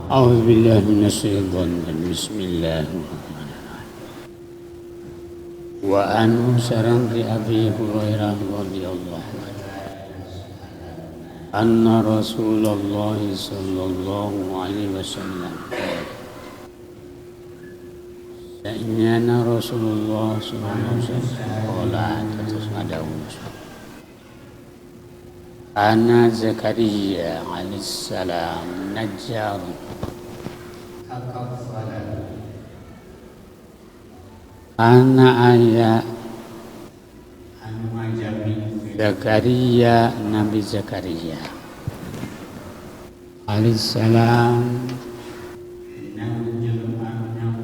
أعوذ بالله من الشيطان الرجيم بسم الله الرحمن الرحيم وعنه سرن أبي هريرة رضي الله عنه أن رسول الله صلى الله عليه وسلم سئننا رسول الله صلى الله عليه وسلم قال تتصدقون أنا زكريا عليه السلام نجار anak ayah Zakaria, Nabi Zakaria alaihissalam.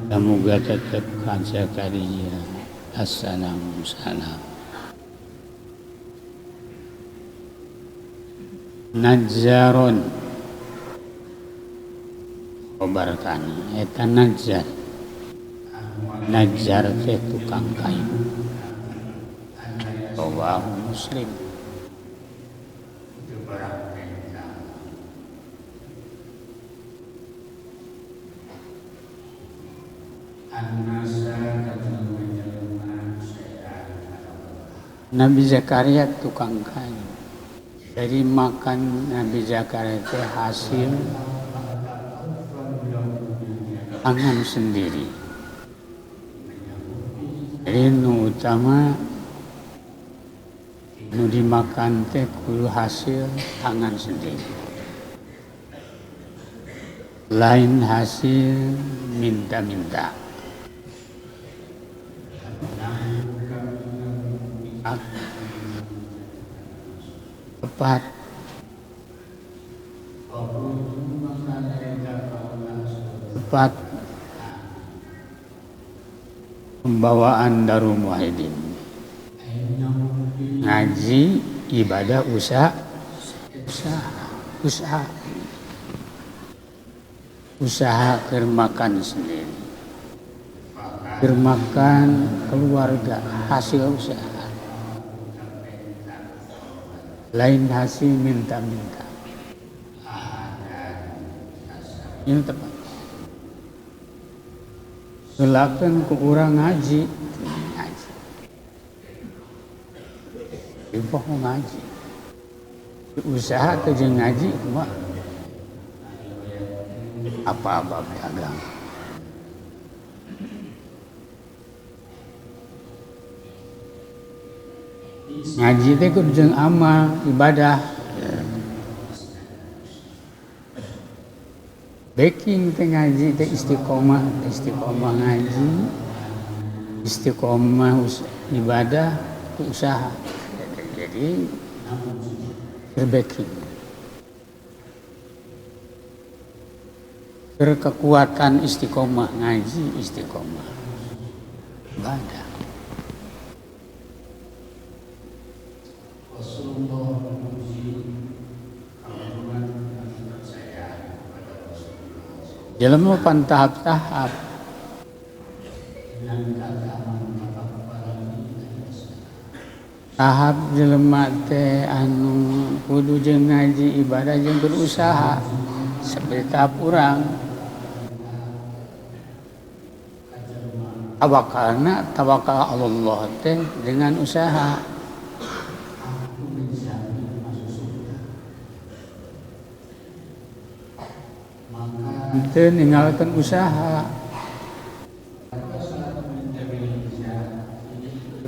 Semoga tetap kan Zakaria assalamu salam. Najjarun khobarkan eta najjar. Najjar teh tukang kayu. Rawahu Muslim. Nabi Zakaria tukang kayu. Jadi makan Nabi Zakaria itu hasil tangan sendiri. Jadi nu utama nu dimakan teh kudu hasil tangan sendiri. Lain hasil minta-minta. Tepat pembawaan Darul Muwahhidin ngaji ibadah usaha keur makan sendiri, keur makan keluarga hasil usaha. Lain hasil minta-minta. Ini tepat. Silakan ke orang ngaji. Ibu mau ngaji. Usaha ke jeung ngaji mah apa-apa dagang. Ngaji teh kudu jeung amal ibadah. Baking teh ngaji teh istiqomah ngaji, istiqomah ibadah usaha. Jadi berbaking. Berkekuatan istiqomah ngaji, istiqomah ibadah. Jelema pan tahap-tahap. Tahap jelema teh anu kudu jeung ngaji ibadah jeung berusaha seperti tahap urang. Tawakal Allah teh dengan usaha. Itu ninggalkan usaha.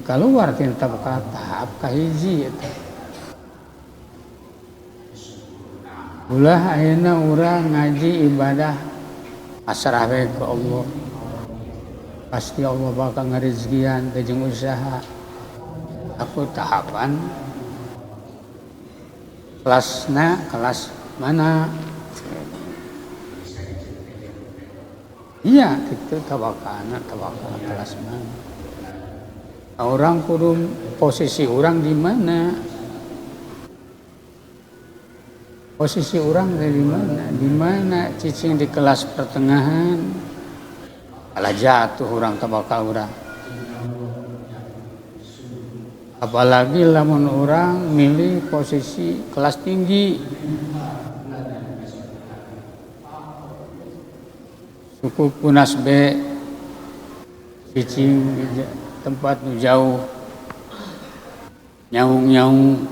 Keluar tina tahap kahiji eta. Ulah ayeuna urang ngaji ibadah pasrah we ke Allah. Pasti Allah bakal ngarezekian teh jeung usaha. Aku tahapan kelas mana? Iya, itu tawakal kelas mana? Orang kudu posisi orang di mana? Posisi orang dari mana? Di mana cicing di kelas pertengahan? Kalau jatuh orang tawakal orang. Apalagi lamun orang milih posisi kelas tinggi. cukup punas be cicing di tempat nu jauh nyaung-nyaung.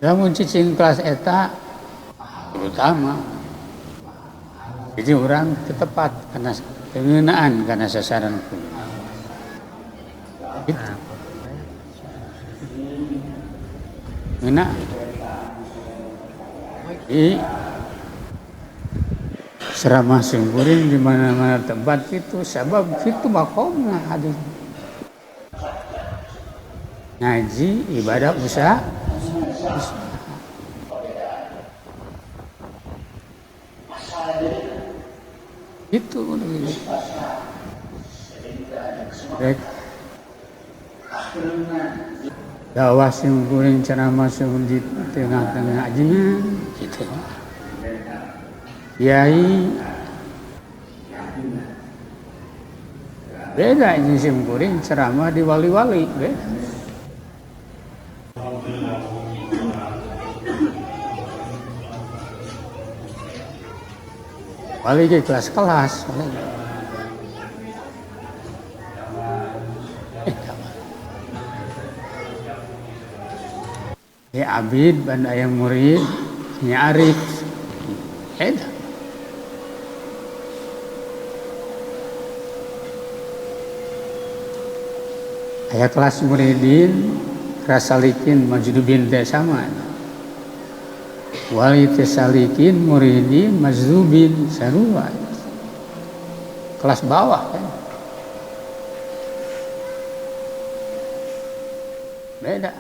Lamun cicing kelas eta terutama jadi orang tepat karena pengenaan karena sasaran itu ngena di ceramah sungkuring di mana-mana tempat itu sebab itu makomna hadis ngaji ibadah usaha itu rek dakwah sungkuring ceramah sungkuring di tengah-tengah ajengan gitu kiai beda ini sungkuring ceramah di wali-wali beda. Wali ke kelas-kelas. Ya abid ban aya murid nya arif. Eta. Aya kelas muridin rasalikin majdubin teh sama. Wali tesalikin muridin majzubin sarua kelas bawah kan beda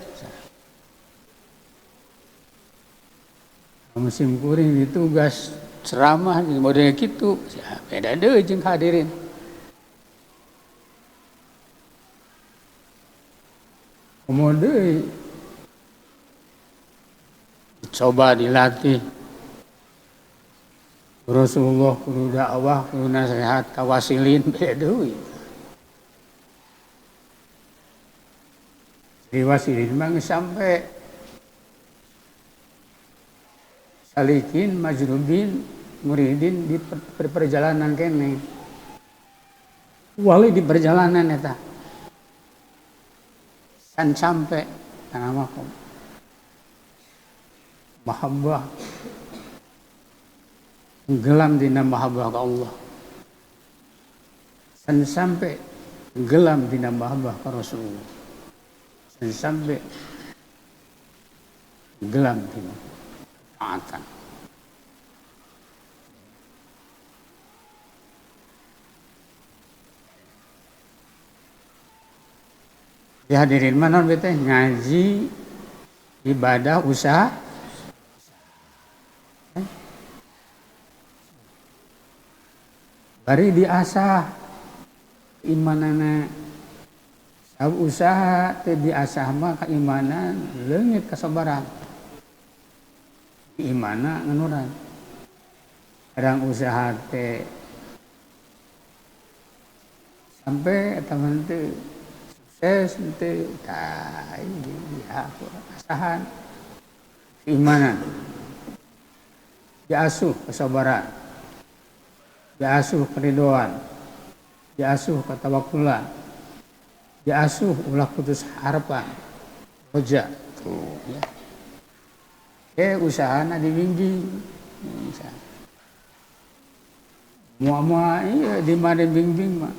musim kuring ditugas ceramah model gitu beda deh jeung hadirin kemudian coba dilatih Rasulullah kudu dakwah kudu nasihat kawasilin bedeui diwasilin mah sampai salikin majrubin muridin di perjalanan kene wali di perjalanan eta kan sampai nama mahabbah gelam dina mahabbah ka Allah san sampai gelam dina mahabbah ka Rasulullah san sampai gelam dina taatan ya hadirin manon bete ngaji ibadah usaha bari diasah imanana sab usaha teh diasah mah keimanan leungit kasabaran imana nganuran kadang usaha teh sampai teman teh sukses teh tah ya asahan keimanan diasuh kesabaran diasuh keridoan, diasuh ketawakulan, diasuh ulah putus harapan, roja tuh ya. Usahana dibimbing, muama iya di mana bimbing mah,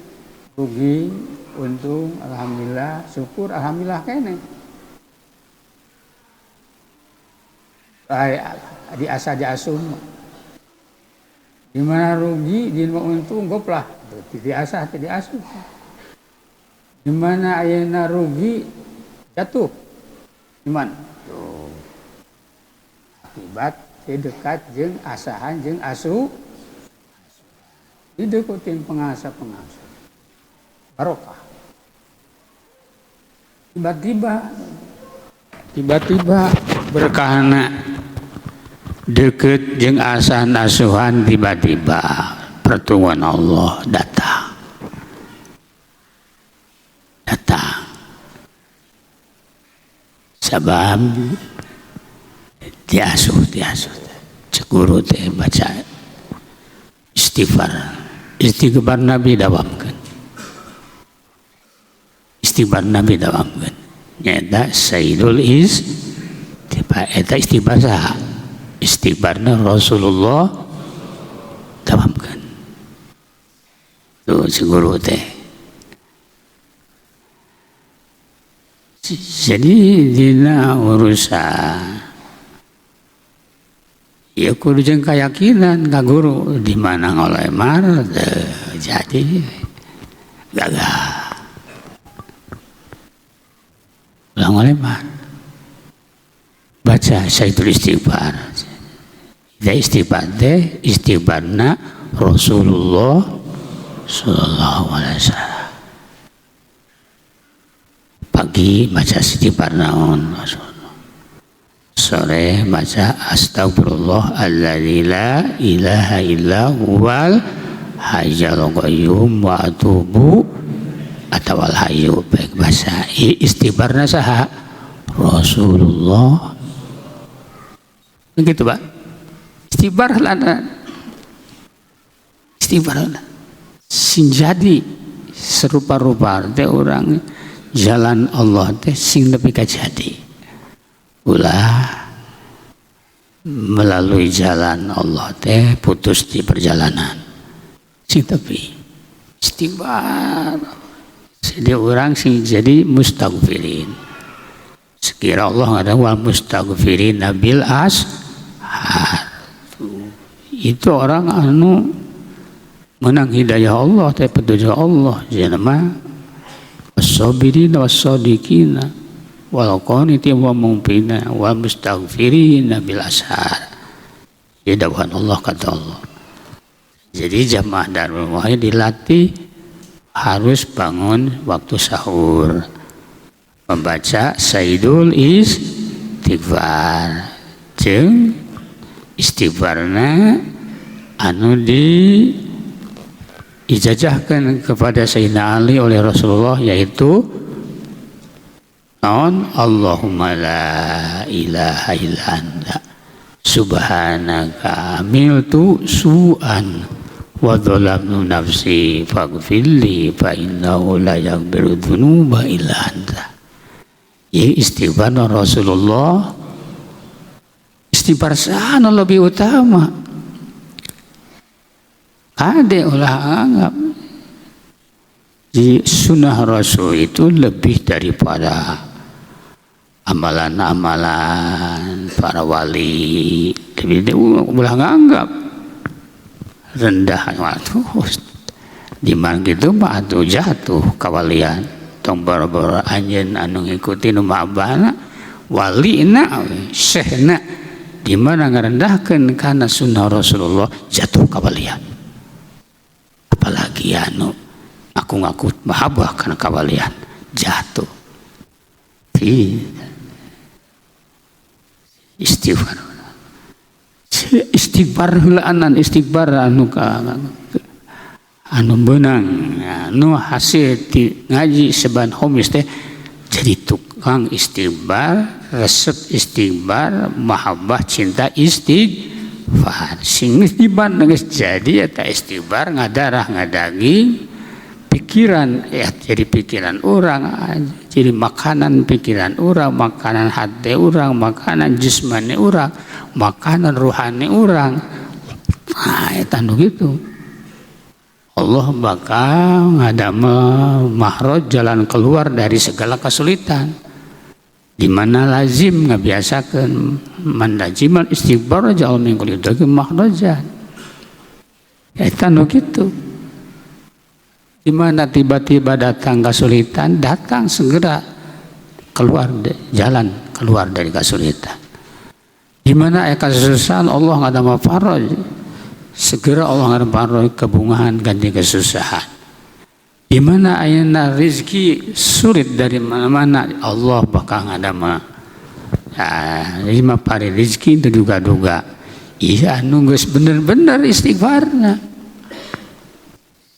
rugi, untung, alhamdulillah, syukur, alhamdulillah kene. Diasah diasuh mah. Di mana rugi, di mana untung, goplah. Tidak asah, tidak asuh. Di mana ayeuna rugi, jatuh. Di mana? Tuh. Akibat dekat jeung asahan jeung asuh. Dideketin pengasah-pengasah. Barokah. Tiba-tiba berkahana deket jeung asahan asuhan tiba-tiba pertemuan Allah datang sabab diasuh Ceguru teh baca istighfar. Istighfar Nabi dawamkeun. Istighfar Nabi dawamkeun. Nyata sayyidul istighfar eta istighfar saha? Istighfarna Rasulullah dawamkeun. Tuh ceguru teh. Jadi dina urusan ya kudu jeung keyakinan ka guru di mana ngolemar jadi gagah ulah ngolemar baca Sayyidul Istighfar. Da istighfar teh istighfarna Rasulullah sallallahu alaihi wasallam. Pagi baca istighfar naon sore baca astagfirullah alladzi la ilaha illa huwal hayyul qayyum wa atubu atawal hayyu baik bahasa istighfarna saha Rasulullah begitu Pak istighfar sing jadi serupa-rupa teh orang jalan Allah teh sing nepi ka jadi ulah melalui jalan Allah teh putus di perjalanan sing tepi istighfar jadi orang sing jadi mustaghfirin sekira Allah ada wal mustaghfirin nabil ashar itu orang anu menang hidayah Allah teh petunjuk Allah jenama was-sabirin was-sadiqina wal qanitin wa mu'minina wa mustaghfirin bil ashar. Ya dawuhan Allah kata Allah. Jadi jamaah Darul Wahid dilatih harus bangun waktu sahur membaca Sayyidul Istighfar jeung istighfarna anu di ijazahkan kepada Sayyidina Ali oleh Rasulullah yaitu naon Allahumma la ilaha illa anta subhanaka amiltu su'an wa dhalamtu nafsi faghfirli fa innahu la yaghfiru dzunuba illa anta. Ya istighfar Rasulullah istighfar sana lebih utama. Ada ulah anggap di sunnah Rasul itu lebih daripada amalan-amalan para wali. Tapi ulah anggap rendah waktu di mana gitu mah atuh jatuh kawalian tong bara-bara anjeun anu ngikuti nu mabana walina syekhna di mana ngarendahkeun kana sunnah Rasulullah jatuh kawalian. Apalagi anu ngaku-ngaku mahabbah karena kawalian jatuh istighfar heulaan istighfar anu beunang anu hasil ti ngaji seban homis teh jadi tukang istighfar resep istighfar mahabbah cinta istighfar sing istighfar geus jadi eta istighfar ngadarah ngadaging pikiran ya jadi pikiran orang jadi makanan pikiran orang makanan hati orang makanan jasmani orang makanan rohani orang nah eta nu gitu Allah bakal ngadamel mahraj jalan keluar dari segala kesulitan di mana lazim ngabiasakeun man lazimal istighfar ja'al min kulli dhaqin makhrajan eta nu kitu di mana tiba-tiba datang kesulitan datang segera keluar jalan keluar dari kesulitan di mana kesusahan Allah ngadamel faraj segera Allah ngadamel faraj kebungahan ganti kesusahan. Di mana ayeuna rezeki sulit dari mana-mana Allah bakal ngadama. Lima pari rezeki terduga-duga. Iya nunggus bener-bener istighfarna.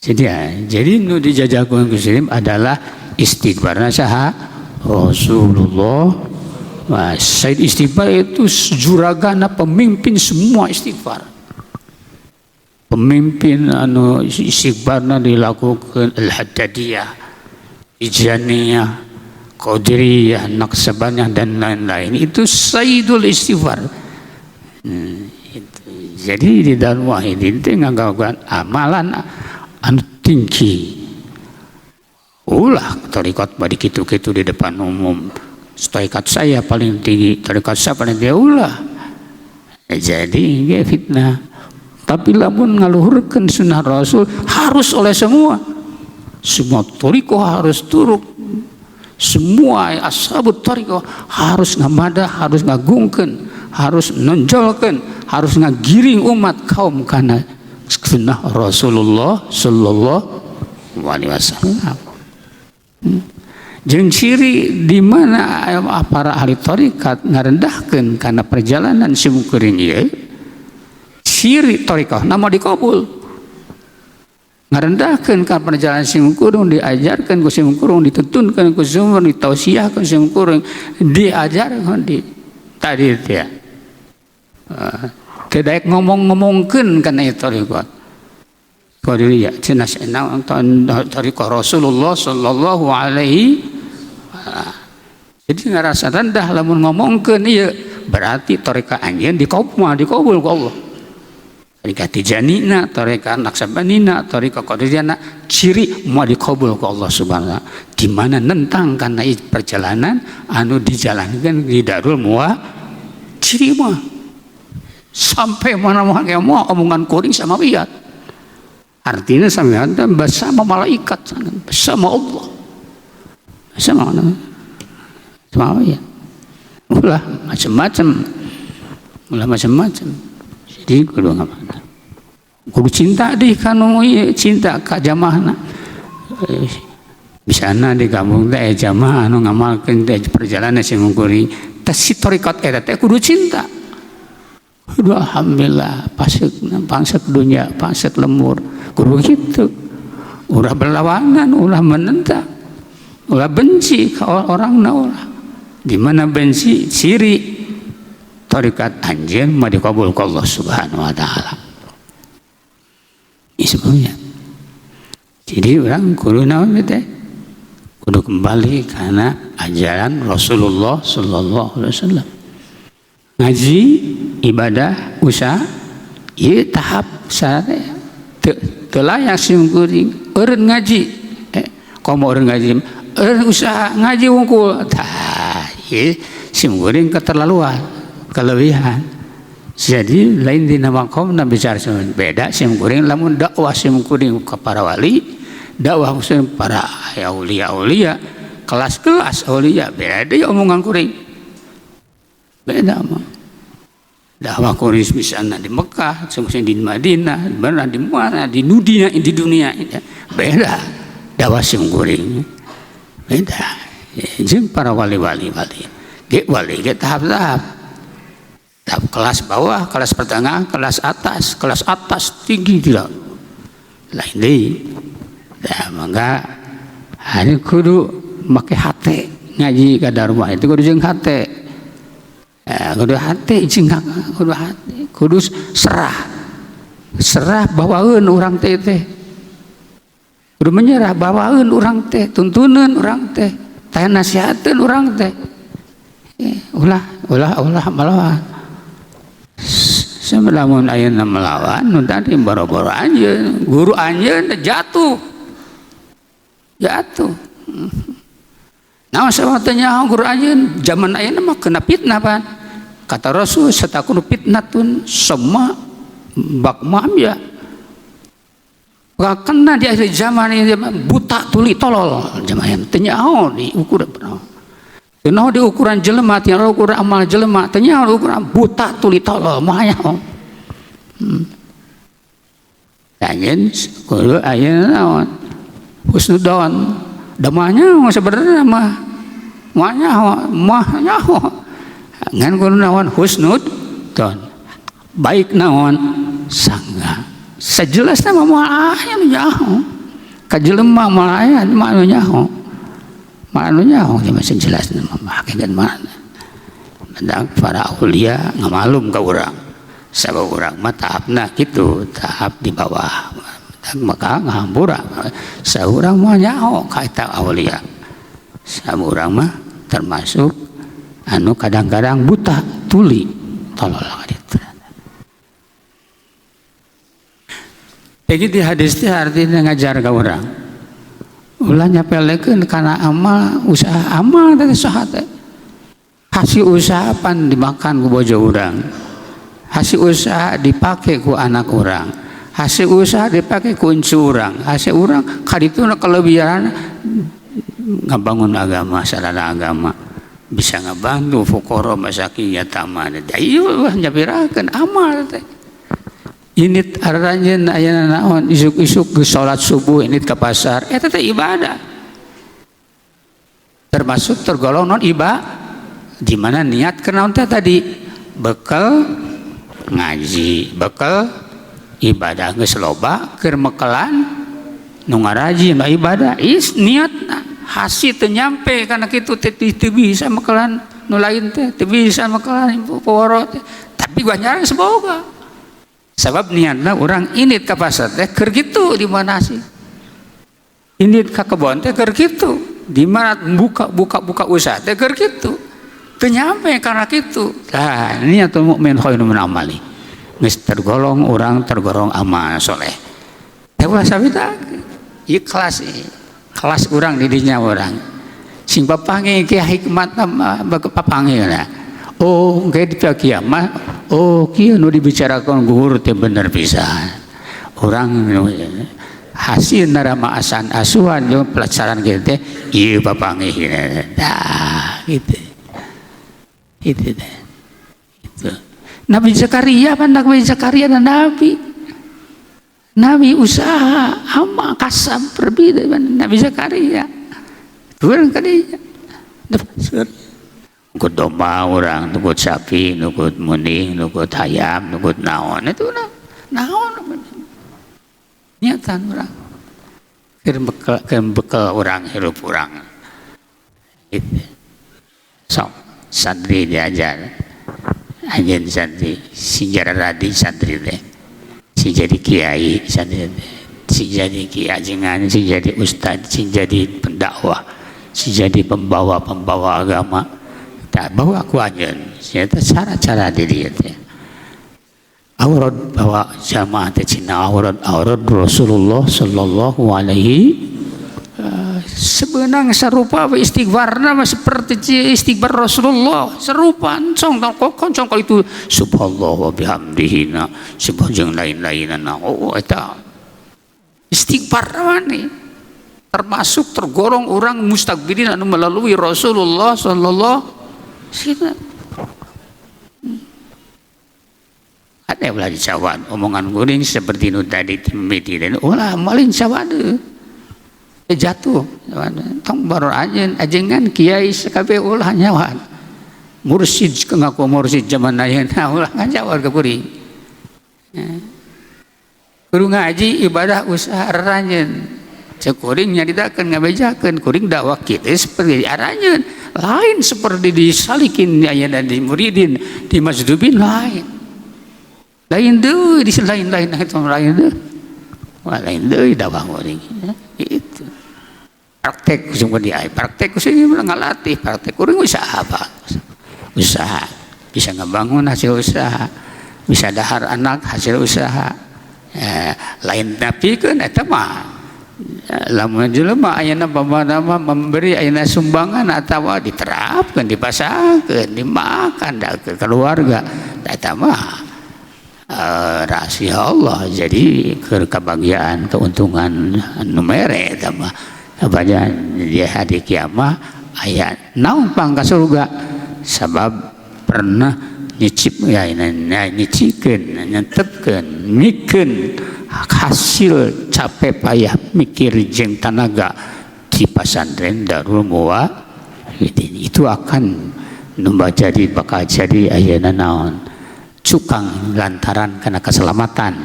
Jadi nu dijajakeun Muslim adalah istighfarna saha Rasulullah Nah, Said Istighfar itu juragana pemimpin semua istighfar. Pemimpin istighfarna dilakukan Al-Haddadiyah, Ijaniyah, Qadiriyah, Naqsabandiyah dan lain-lain. Itu Sayyidul Istighfar. Jadi di dalam Wahidin itu ngagawan amalan anu tinggi. Ulah tarekat badi kitu-kitu di depan umum. Tarekat saya paling tinggi, tarekat saya paling tinggi, ulah. Jadi ini fitnah. Tapi lamun ngaluhurkeun sunnah Rasul harus oleh semua. Semua tarekat harus turut. Semua ashabut tarekat harus ngamadah, harus ngagungkeun, harus nonjolkeun, harus ngagiring umat kaum kana sunnah Rasulullah sallallahu alaihi wasallam. Jeung ciri di mana para ahli tarekat ngarendahkeun kana perjalanan simkuring ieu, ciri tarekat nama dikabul. Ngarendahkeun kana perjalanan simkuring diajarkeun ku simkuring, dituntunkeun ku simkuring, ditausiahkeun simkuring, diajarkeun di tadi teh. Tidak ngomong-ngomongkeun kana tarekat. Qadiriyah cenah tarekat Rasulullah sallallahu alaihi. Jadi ngarasa rendah lamun ngomongkeun ieu berarti tarekat anjeun dikabul ku Allah. Tarekat Tijanina, tarekat Naqsabandina, tarekat Qadiriyana ciri moal dikabul ku Allah subhanahu wa taala. Di mana nentang kana perjalanan anu dijalankeun di Darul Muwa ciri mah sampai mana-mana omongan kuring sama wiyat. Artinya sampean bersama malaikat, bersama Allah, bersama ya, ulah macam-macam. Jadi kudu ngapain? Kudu cinta deh kanu cinta ka jamaahna. Bisana di kampung teh jamaah anu ngamalkeun teh perjalanan simkuring teh si tarekat eta teh kudu cinta. Kudu alhamdulillah pasek pangsek dunia, pangsek lemur. Kudu gitu. Ulah berlawanan, ulah menentang, ulah benci ke orangna ulah. Di mana benci ciri tarekat anjeun mah dikabul ku Allah Subhanahu wa taala. Ini sebenarnya. Jadi orang kudu naon teh? Kudu kembali karena ajaran Rasulullah sallallahu alaihi wasallam. Ngaji, ibadah, usaha, ieu tahap sare teu layak simkuring eureun ngaji. Komo eureun ngaji, eureun usaha ngaji wungkul. Tah, ieu simkuring keterlaluan, kelebihan. Jadi lain dina maqamna bicara beda simkuring lamun dakwah simkuring ka para wali, dakwah para aulia-aulia, kelas-kelas aulia beda deui omongan kuring. Beda mah. Dakwah kuring misalnya di Mekah, misalnya di Madinah, di mana di dunia beda. Dakwah simkuring beda. Jeung para wali-wali. Ge wali ge tahap-tahap. Tahap kelas bawah, kelas pertengahan, kelas atas tinggi tidak. Lain deui. Dah mangga hari kudu make hate ngaji ka darumah itu kudu jeung hate. Kudu hati jingak, kudu serah bawaeun urang teh kudu menyerah bawaeun urang teh, tuntuneun urang teh, teh nasihateun urang teh. Ulah melawan. Samelamun ayeuna melawan nu tadi boro-boro anjeun, guru anjeun jatuh. Nah sabatnya guru anjeun zaman ayeuna mah kena fitnah pan. Kata Rasul satakunu fitnatun semua bakmam ya. Kena di akhir zaman ini buta tuli tolol zaman teu nyaho diukur pernah. Teu naho di ukuran jelema, teu naho ukuran amal jelema, teu nyaho ukuran buta tuli tolol moal nyaho. Anjeun kudu ayeuna naon? Husnudzon. Damanya sebenarnya mah nyaho. Ngan kudu naon husnudzon. Baik naon sangga. Sejelasna mah moal aya nu nyaho. Ka jelema moal aya mah anu nyaho. Mah anu nyaho ge sejelasna mah hakikat mana. kadang para aulia ngamalum ka urang sabab urang mah tahapna kitu tahap di bawah maka ngahampura saurang mah nyaho ka eta aulia sabab urang mah termasuk anu kadang-kadang buta tuli tolol gitu. Jadi di hadis teh artinya ngajar ka urang ulah nyapelekeun kana amal usaha amal teh saha teh hasil usaha pan dimakan ku bojo urang, hasil usaha dipakai ku anak orang, hasil usaha dipakai ku uncu urang, hasil urang kadituna kelebihan ngabangun agama, sarana agama bisa ngabantu fuqara masakin yatama da ieu nyabirakeun amal teh. Init aranjeun aya naon isuk-isuk geus salat subuh init ka pasar eta teh ibadah. Termasuk tergolong non ibadah di mana niat kenaon teh tadi bekal ngaji, bekal ibadah geus loba keur mekelan nu ngarajin ibadah is niatna hasil teu nyampe kana kitu teh teu bisa mekelan nu lain teh teu bisa mekelan poro teh tapi gua nyari seboga sabab niatna urang init ka pasar teh keur kitu di mana sih init ka kebon teh keur kitu di mana buka usaha teh keur kitu penyampai karena itu. Nah, ini atau mukmin khairun min amali. Geus tergolong orang tergolong amal soleh. Teh ulah sabita ikhlas kelas urang di dinya urang. Sing papangi ki hikmat papangi na. Oh, ge di kiamat. Oh, kieu nu dibicarakeun guru teh bener pisan. Urang hasil narama asan asuhan jeung pelajaran kieu teh ieu papangi. Nah, gitu. Itu deh. Itu. Nabi Zakaria pandak Nabi Zakaria dan Nabi usaha amal kasam berbeda dengan Nabi Zakaria. Turun ke dia. Nukut domba orang, nukut sapi, nukut muning, nukut hayam, nukut naon itu naon. Niatan orang. Bekal orang hidup orang. Itu. So. Santri diajar ajen santri si jaradi santri deh si jadi kiai santri deh si jadi kiai ajengan si jadi ustad si jadi pendakwah si jadi pembawa agama tak bawa aku ajen ternyata cara diri teh aurat bawa jamaah teh cina aurat Rasulullah sallallahu alaihi sebenang serupa istighfarna seperti istighfar Rasulullah serupa concong kalau itu subhanallah wa bihamdihi na subhanallah lain-lainana oh eta istighfar mani termasuk tergolong orang mustakbirin anu melalui Rasulullah sallallahu alaihi wasallam ada ulah dicawan omongan guring seperti nu tadi timiti dan ulah malin cawade jatuh tong baru ajengan kiai sakabe ulah nyawan mursid ngaku mursid zaman ayeuna ulah ngajawar ke kuring kudu ngaji ibadah usaha ranjeun cek kuring nyaritakeun ngabejakeun kuring dakwah kitu seperti aranjeun lain seperti disalikin ayeuna di muridin di masjidubin lain deui di lain-lain itu lain deui lain deui dakwah kuring itu praktek sungguh dia praktek sih ngalatih praktek kurang usaha apa usaha bisa ngebangun hasil usaha bisa dahar anak hasil usaha lain tapi kan eta mah lamun jelema ayeuna pamana memberi ayeuna sumbangan atawa diterapkeun dipasangkeun dimakan da ke keluarga eta mah rahasia Allah jadi kebahagiaan keuntungan nu mere eta mah pada dia hari kiamat ayat naon pangka surga sabab pernah nyicip ya nyicikeun nyentepkeun mikeun hasil capek payah mikir jeung tanaga di pesantren Darul Muwahhidin itu akan numba jadi bakal jadi ayeuna naon cukang lantaran karena keselamatan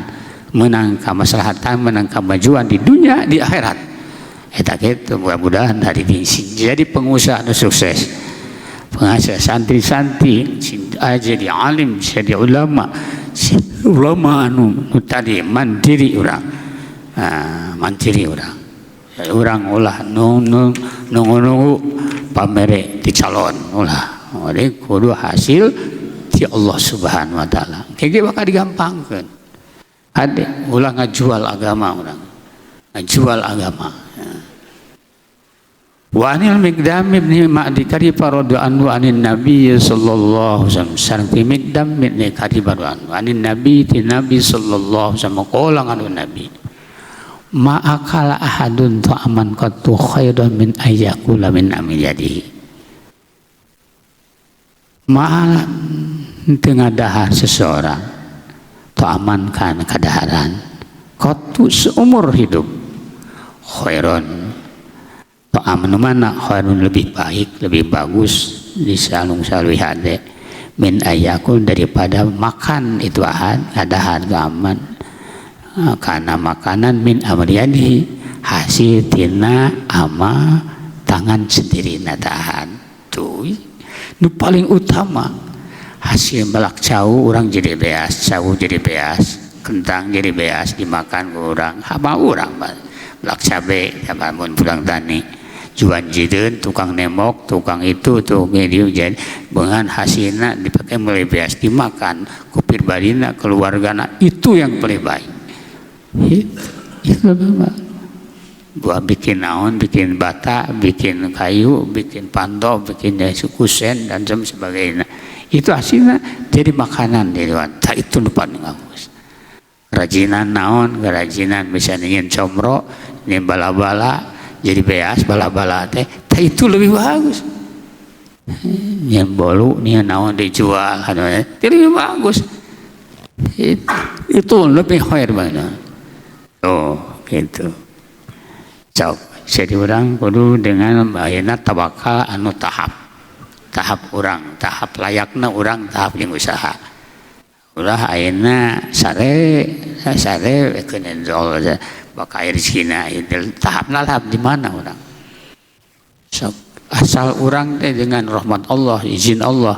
menang kemaslahatan menang kemajuan di dunia di akhirat. Eta gitu mudah-mudahan hari ini jadi pengusaha nu sukses. pengasuh santri-santri jadi alim, jadi ulama anu tadi mandiri orang, mandiri orang. Orang ulah nunggu pamere di calon ulah. Jadi kudu hasil di Allah Subhanahu Wa Taala. Kayak bakal digampangkan. Ada ulah ngajual agama orang, ngajual agama. Wa anil Miqdam bin Ma'di Karibah radhiyallahu anin Nabi sallallahu alaihi wasallam. Sarfi Miqdam bin Karibah radhiyallahu anin Nabi ti Nabi sallallahu alaihi wasallam qala anu Nabi. Ma'akala ahadun ta'aman qattu khairan min ayyakula min amiyadi. Ma'ala tengah dahar seseorang ta'amankan kadaharan qattu seumur hidup khairan ta'aman mana khairun lebih baik, lebih bagus disalung salwihade min ayyakul daripada makan itu ahad kadahar ta'aman karena makanan min amriyadi hasil tina ama tangan sendiri natahan tuh nu paling utama hasil melak cau orang jadi beas, cau jadi beas, kentang jadi beas dimakan ke orang hama orang melak cabe sama mun pulang tani juan jideun tukang nemok tukang itu tuh jadi dengan hasilnya dipakai mulai beas dimakan kupir badina keluargana itu yang paling baik. Itu buat bikin naon, bikin bata, bikin kayu, bikin pandok, bikin kusen dan sebagainya. Itu hasilnya jadi makanan di luar. Tak itu lupa ngagus. Kerajinan naon, kerajinan bisa ingin comro, ingin bala-bala, jadi beas bala-bala teh. Tak itu lebih bagus. Yang bolu nih naon dijual, lebih bagus. Itu lebih khair banget. Oh, gitu. Jadi orang kudu dengan bayana tawakal anu tahap orang, tahap layakna orang, tahap yang usaha. Ulah ayeuna sare kenen zol baka rezekina tahapna tahap di mana orang. Asal orang teh dengan rahmat Allah, izin Allah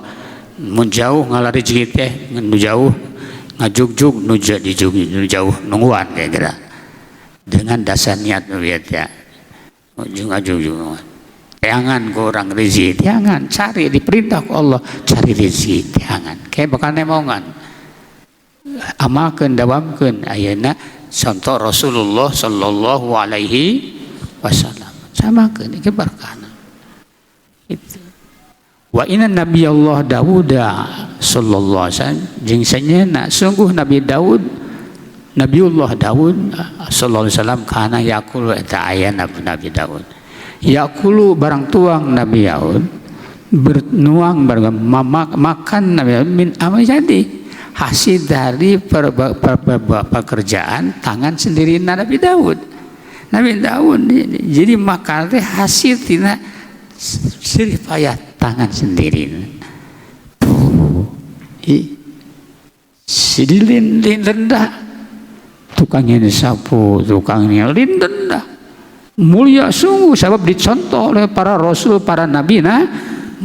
menjauh ngalari rezeki teh jauh ngajugjug nu jauh nungguan kira-kira. Dengan dasar niat ya ujung-ujung jangan ke orang rezeki jangan cari diperintah Allah cari rezeki jangan kayak bakal nemongan amalkan dawamkan ayeuna contoh Rasulullah sallallahu alaihi wasallam samakeun ieu berkana itu wa inna nabi Allah Daud sallallahu alaihi wasallam jeung sanyeuna sungguh Nabi Nabiullah Daud sallallahu alaihi wasallam kana yaqulu eta aya Nabi Daud. Yaqulu barang tuang Nabi Daud bernuang barang makan Nabi Daud min amal jadi hasil dari pekerjaan tangan sendiri Nabi Daud. Nabi Daud jadi makan teh hasil tina sirih payah tangan sendiri. Sidilin rendah tukangnya disapu, tukangnya rendah mulia sungguh sebab dicontoh oleh para rasul, para nabi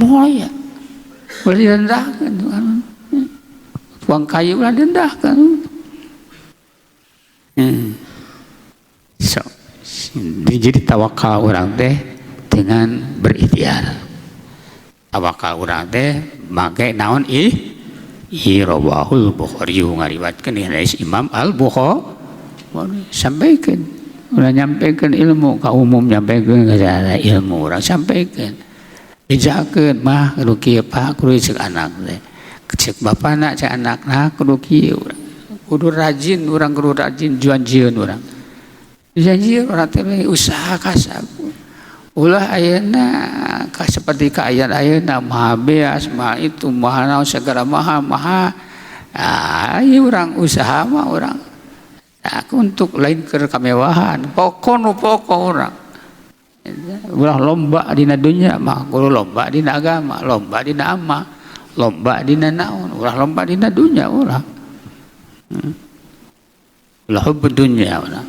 mulia boleh direndahkan tukang kayu boleh direndahkan jadi tawakal orang teh dengan berikhtiar tawakal orang teh pakai naon rawahul Bukhari ngariwatkeun hadis Imam Al-Bukhari sampaikan udah nyampaikan ilmu ka umum nyampaikan ke ilmu orang sampaikan dijakeun mah kudu kieu Pak kudu cek anak teh cek bapana cek anakna kudu kieu kudu rajin urang kudu rajin juan-jieun urang janjieun urang teh usaha kasab ulah ayeuna seperti ka ayat-ayatna maha beas maha itu maha naon segala maha ieu urang usaha mah urang aku untuk lain ke kamewahan pokok orang ulah lomba dina dunya mah kudu lomba dina agama lomba dina amal lomba dina naon ulah lomba dina dunya ulah hubbud dunya ulah